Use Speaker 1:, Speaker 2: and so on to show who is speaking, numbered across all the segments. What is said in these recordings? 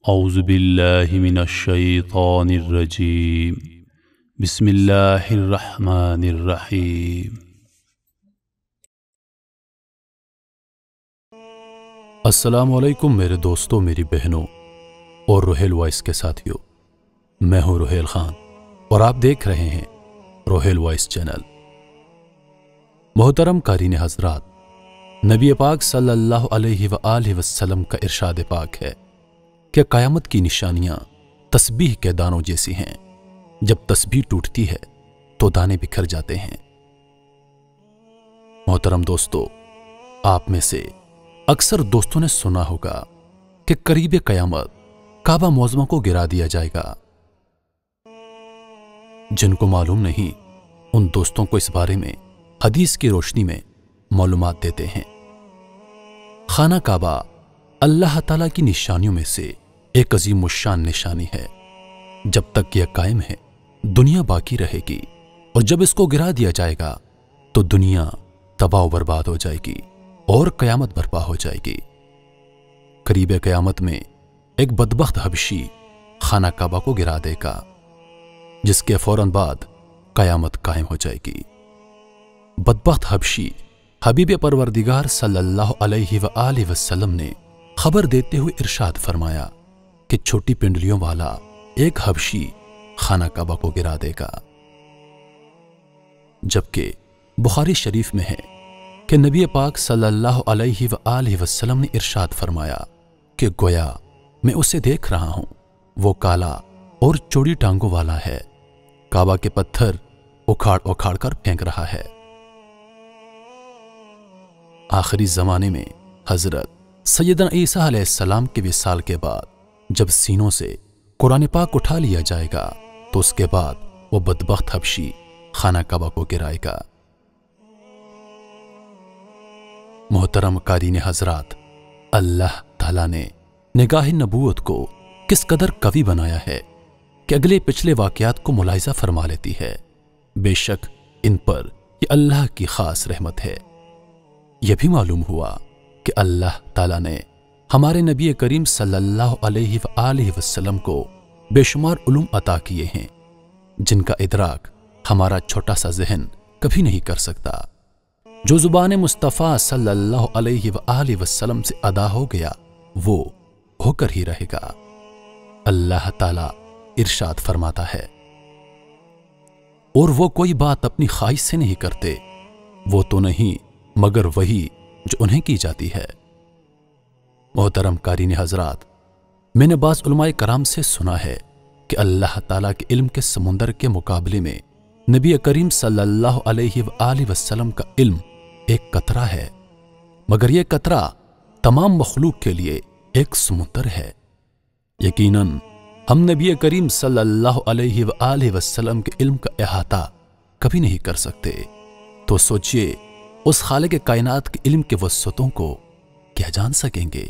Speaker 1: اعوذ باللہ من الشیطان الرجیم بسم اللہ الرحمن الرحیم۔ السلام علیکم میرے دوستوں، میری بہنوں اور روہیل وائس کے ساتھیوں۔ میں ہوں روہیل خان اور آپ دیکھ رہے ہیں روہیل وائس چینل۔ محترم قارئین حضرات، نبی پاک صلی اللہ علیہ وآلہ وسلم کا ارشاد پاک ہے کہ قیامت کی نشانیاں تسبیح کے دانوں جیسی ہیں۔ جب تسبیح ٹوٹتی ہے تو دانے بکھر جاتے ہیں۔ محترم دوستو، آپ میں سے اکثر دوستوں نے سنا ہوگا کہ قریب قیامت کعبہ معظمہ کو گرا دیا جائے گا۔ جن کو معلوم نہیں، ان دوستوں کو اس بارے میں حدیث کی روشنی میں معلومات دیتے ہیں۔ خانہ کعبہ اللہ تعالیٰ کی نشانیوں میں سے ایک عظیم الشان نشانی ہے۔ جب تک یہ قائم ہے دنیا باقی رہے گی، اور جب اس کو گرا دیا جائے گا تو دنیا تباہ و برباد ہو جائے گی اور قیامت برپا ہو جائے گی۔ قریب قیامت میں ایک بدبخت حبشی خانہ کعبہ کو گرا دے گا، جس کے فوراً بعد قیامت قائم ہو جائے گی۔ بدبخت حبشی حبیب پروردگار صلی اللہ علیہ وآلہ وسلم نے خبر دیتے ہوئے ارشاد فرمایا کہ چھوٹی پنڈلیوں والا ایک حبشی خانہ کعبہ کو گرا دے گا۔ جبکہ بخاری شریف میں ہے کہ نبی پاک صلی اللہ علیہ وآلہ وسلم نے ارشاد فرمایا کہ گویا میں اسے دیکھ رہا ہوں، وہ کالا اور چوڑی ٹانگوں والا ہے، کعبہ کے پتھر اکھاڑ اکھاڑ کر پھینک رہا ہے۔ آخری زمانے میں حضرت سیدنا عیسیٰ علیہ السلام کے وصال کے بعد جب سینوں سے قرآن پاک اٹھا لیا جائے گا تو اس کے بعد وہ بدبخت حبشی خانہ کعبہ کو گرائے گا۔ محترم قارئین حضرات، اللہ تعالیٰ نے نگاہ نبوت کو کس قدر قوی بنایا ہے کہ اگلے پچھلے واقعات کو ملاحظہ فرما لیتی ہے۔ بے شک ان پر یہ اللہ کی خاص رحمت ہے۔ یہ بھی معلوم ہوا کہ اللہ تعالیٰ نے ہمارے نبی کریم صلی اللہ علیہ وآلہ وسلم کو بے شمار علوم عطا کیے ہیں، جن کا ادراک ہمارا چھوٹا سا ذہن کبھی نہیں کر سکتا۔ جو زبان مصطفیٰ صلی اللہ علیہ وآلہ وسلم سے ادا ہو گیا وہ ہو کر ہی رہے گا۔ اللہ تعالیٰ ارشاد فرماتا ہے، اور وہ کوئی بات اپنی خواہش سے نہیں کرتے، وہ تو نہیں مگر وہی جو انہیں کی جاتی ہے۔ محترم قارئین حضرات، میں نے بعض علماء کرام سے سنا ہے کہ اللہ تعالیٰ کے علم کے سمندر کے مقابلے میں نبی کریم صلی اللہ علیہ وآلہ وسلم کا علم ایک قطرہ ہے، مگر یہ قطرہ تمام مخلوق کے لیے ایک سمندر ہے۔ یقیناً ہم نبی کریم صلی اللہ علیہ وآلہ وسلم کے علم کا احاطہ کبھی نہیں کر سکتے، تو سوچئے اس خالق کائنات کے علم کے وسعتوں کو کیا جان سکیں گے۔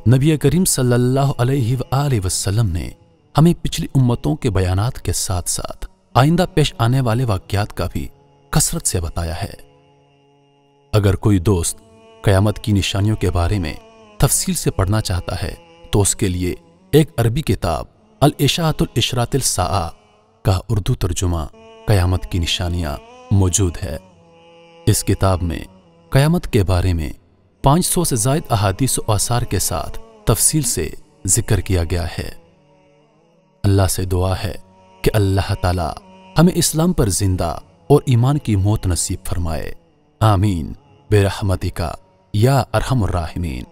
Speaker 1: نبی کریم صلی اللہ علیہ وآلہ وسلم نے ہمیں پچھلی امتوں کے بیانات کے ساتھ ساتھ آئندہ پیش آنے والے واقعات کا بھی کثرت سے بتایا ہے۔ اگر کوئی دوست قیامت کی نشانیوں کے بارے میں تفصیل سے پڑھنا چاہتا ہے تو اس کے لیے ایک عربی کتاب الاشاعۃ الاشراط الساعہ کا اردو ترجمہ قیامت کی نشانیاں موجود ہے۔ اس کتاب میں قیامت کے بارے میں 500 سے زائد احادیث و آثار کے ساتھ تفصیل سے ذکر کیا گیا ہے۔ اللہ سے دعا ہے کہ اللہ تعالیٰ ہمیں اسلام پر زندہ اور ایمان کی موت نصیب فرمائے، آمین برحمتک یا ارحم الراحمین۔